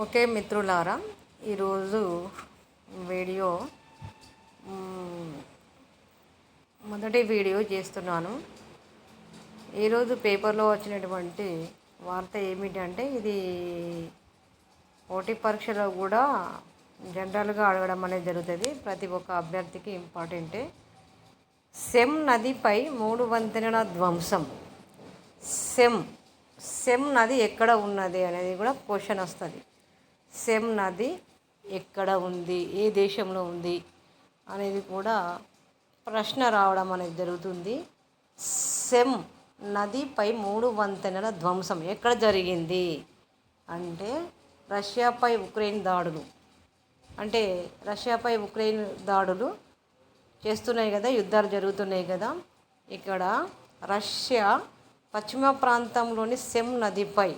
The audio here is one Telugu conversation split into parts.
ఓకే మిత్రులారా, ఈరోజు వీడియో మొదటి వీడియో చేస్తున్నాను. ఈరోజు పేపర్లో వచ్చినటువంటి వార్త ఏమిటంటే, ఇది పోటీ పరీక్షలో కూడా జనరల్గా అడగడం అనేది జరుగుతుంది. ప్రతి ఒక్క అభ్యర్థికి ఇంపార్టెంటే. సెమ్ నదిపై 3 వంతెనల ధ్వంసం. సెమ్ సెమ్ నది ఎక్కడ ఉన్నది అనేది కూడా క్వశ్చన్ వస్తుంది. సెమ్ నది ఎక్కడ ఉంది, ఏ దేశంలో ఉంది అనేది కూడా ప్రశ్న రావడం అనేది జరుగుతుంది. సెమ్ నదిపై 3 వంతెనల ధ్వంసం ఎక్కడ జరిగింది అంటే, రష్యాపై ఉక్రెయిన్ దాడులు. అంటే రష్యాపై ఉక్రెయిన్ దాడులు చేస్తున్నాయి కదా, యుద్ధాలు జరుగుతున్నాయి కదా. ఇక్కడ రష్యా పశ్చిమ ప్రాంతంలోని సెమ్ నదిపై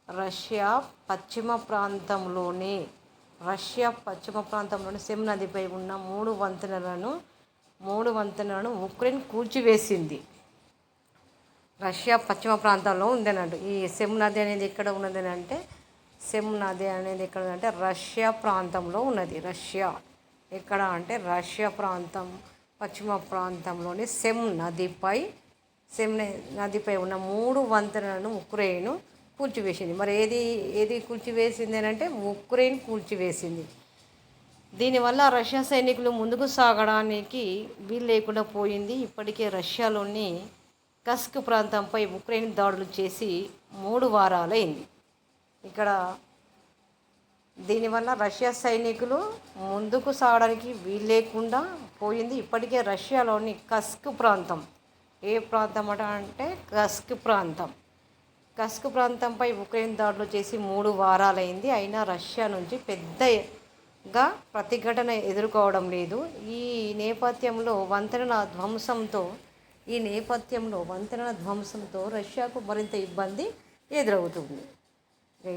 రష్యా పశ్చిమ ప్రాంతంలోని సెమ్ నదిపై ఉన్న 3 వంతెనలను ఉక్రెయిన్ కూల్చివేసింది. రష్యా పశ్చిమ ప్రాంతంలో ఉందన్నట్టు. ఈ సెమ్ నది అనేది ఎక్కడ ఉన్నదని అంటే, సెమ్ నది అనేది ఎక్కడ అంటే రష్యా ప్రాంతంలో ఉన్నది. రష్యా ఎక్కడ అంటే రష్యా ప్రాంతం పశ్చిమ ప్రాంతంలోని సెమ్ నదిపై ఉన్న 3 వంతెనలను ఉక్రెయిన్ కూల్చివేసింది. మరి ఏది కూల్చివేసింది అని అంటే, ఉక్రెయిన్ కూల్చివేసింది. దీనివల్ల రష్యా సైనికులు ముందుకు సాగడానికి వీలు లేకుండా పోయింది. ఇప్పటికే రష్యాలోని కస్క్ ప్రాంతంపై ఉక్రెయిన్ దాడులు చేసి 3 వారాలైంది. ఇక్కడ దీనివల్ల రష్యా సైనికులు ముందుకు సాగడానికి వీలు లేకుండా పోయింది. ఇప్పటికే రష్యాలోని కస్క్ ప్రాంతం, ఏ ప్రాంతం అంటే కస్క్ ప్రాంతంపై ఉక్రెయిన్ దాడులు చేసి 3 వారాలైంది. అయినా రష్యా నుంచి పెద్దగా ప్రతిఘటన ఎదుర్కోవడం లేదు. ఈ నేపథ్యంలో వంతెనల ధ్వంసంతో రష్యాకు మరింత ఇబ్బంది ఎదురవుతుంది.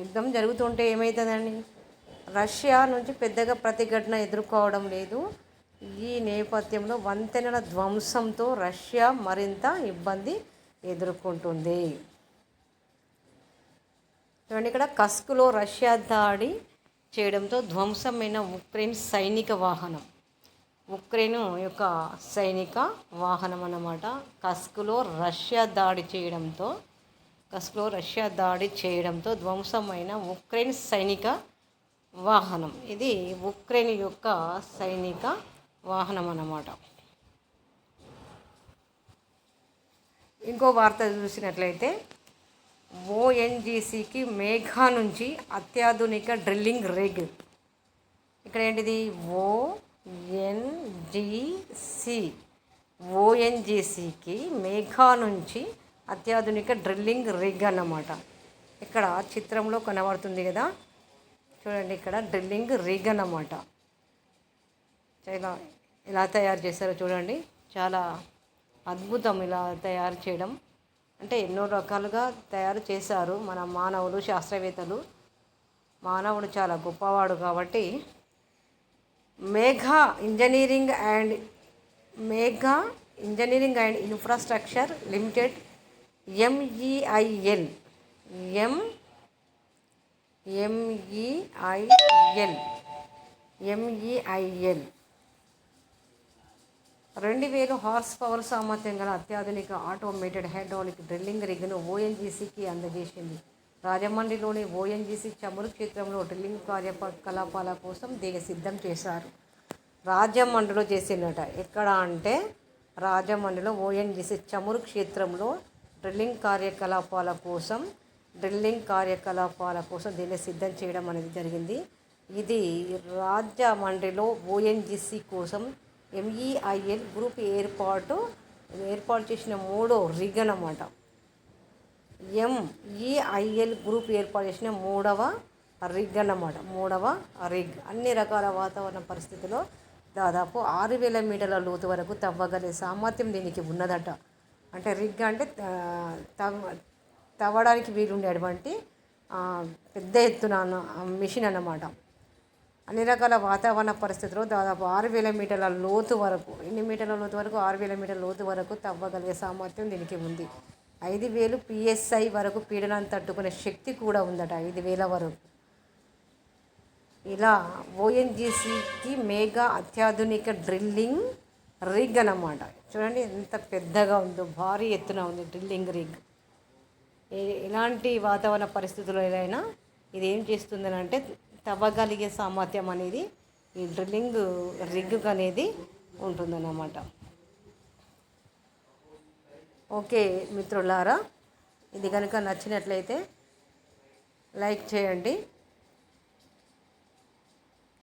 యుద్ధం జరుగుతుంటే ఏమవుతుందండి, రష్యా నుంచి పెద్దగా ప్రతిఘటన ఎదుర్కోవడం లేదు. ఈ నేపథ్యంలో వంతెనల ధ్వంసంతో రష్యా మరింత ఇబ్బంది ఎదుర్కొంటుంది. చూడండి, ఇక్కడ కస్క్లో రష్యా దాడి చేయడంతో ధ్వంసమైన ఉక్రెయిన్ యొక్క సైనిక వాహనం అన్నమాట. కస్క్లో రష్యా దాడి చేయడంతో ధ్వంసమైన ఉక్రెయిన్ సైనిక వాహనం. ఇది ఉక్రెయిన్ యొక్క సైనిక వాహనం అన్నమాట. ఇంకో వార్త చూసినట్లయితే, ఓఎన్జీసీకి మేఘా నుంచి అత్యాధునిక డ్రిల్లింగ్ రిగ్. ఇక్కడ ఏంటిది, ఓఎన్జీసీకి మేఘా నుంచి అత్యాధునిక డ్రిల్లింగ్ రిగ్ అన్నమాట. ఇక్కడ చిత్రంలో కనబడుతుంది కదా, చూడండి, ఇక్కడ డ్రిల్లింగ్ రిగ్ అన్నమాట. ఎలా తయారు చేస్తారో చూడండి, చాలా అద్భుతం ఇలా తయారు చేయడం. అంటే ఎన్నో రకాలుగా తయారు చేశారు మన మానవులు, శాస్త్రవేత్తలు. మానవుడు చాలా గొప్పవాడు కాబట్టి Megha engineering and infrastructure limited MEIL 2000 horse power సామర్థ్యం గల అత్యాధునిక ఆటోమేటెడ్ హైడ్రాలిక్ డ్రిల్లింగ్ రిగ్ను ఓఎన్జీసీకి అందజేసింది. రాజమండ్రిలోని ఓఎన్జీసీ చమురు క్షేత్రంలో డ్రిల్లింగ్ కార్యకలాపాల కోసం దీన్ని సిద్ధం చేశారు. రాజమండ్రిలో చేసిందట. ఎక్కడ అంటే రాజమండ్రిలో ఓఎన్జీసీ చమురు క్షేత్రంలో డ్రిల్లింగ్ కార్యకలాపాల కోసం దీన్ని సిద్ధం చేయడం అనేది జరిగింది. ఇది రాజమండ్రిలో ఓఎన్జీసీ కోసం ఎంఈఐఎల్ గ్రూప్ ఏర్పాటు చేసిన 3వ రిగ్ అన్నమాట. ఎంఈఐఎల్ గ్రూప్ ఏర్పాటు చేసిన 3వ రిగ్ అన్ని రకాల వాతావరణ పరిస్థితుల్లో దాదాపు 6000 మీటర్ల లోతు వరకు తవ్వగలిగే సామర్థ్యం దీనికి ఉన్నదట. అంటే రిగ్ అంటే తవ్వడానికి వీలుండేటువంటి పెద్ద ఎత్తున మిషన్ అన్నమాట. అన్ని రకాల వాతావరణ పరిస్థితుల్లో దాదాపు 6000 మీటర్ల లోతు వరకు, 6000 మీటర్ల లోతు వరకు తవ్వగలిగే సామర్థ్యం దీనికి ఉంది. 5000 PSI వరకు పీడనాన్ని తట్టుకునే శక్తి కూడా ఉందట. 5000 వరకు ఇలా ఓఎన్జీసీకి మెగా అత్యాధునిక డ్రిల్లింగ్ రిగ్ అన్నమాట. చూడండి ఎంత పెద్దగా ఉందో, భారీ ఎత్తున ఉంది డ్రిల్లింగ్ రిగ్. ఎలాంటి వాతావరణ పరిస్థితులైనా ఇది ఏం చేస్తుందని అంటే తవ్వగలిగే సామర్థ్యం అనేది ఈ డ్రిల్లింగ్ రిగ్ అనేది ఉంటుందన్నమాట. ఓకే మిత్రులారా, ఇది కనుక నచ్చినట్లయితే లైక్ చేయండి.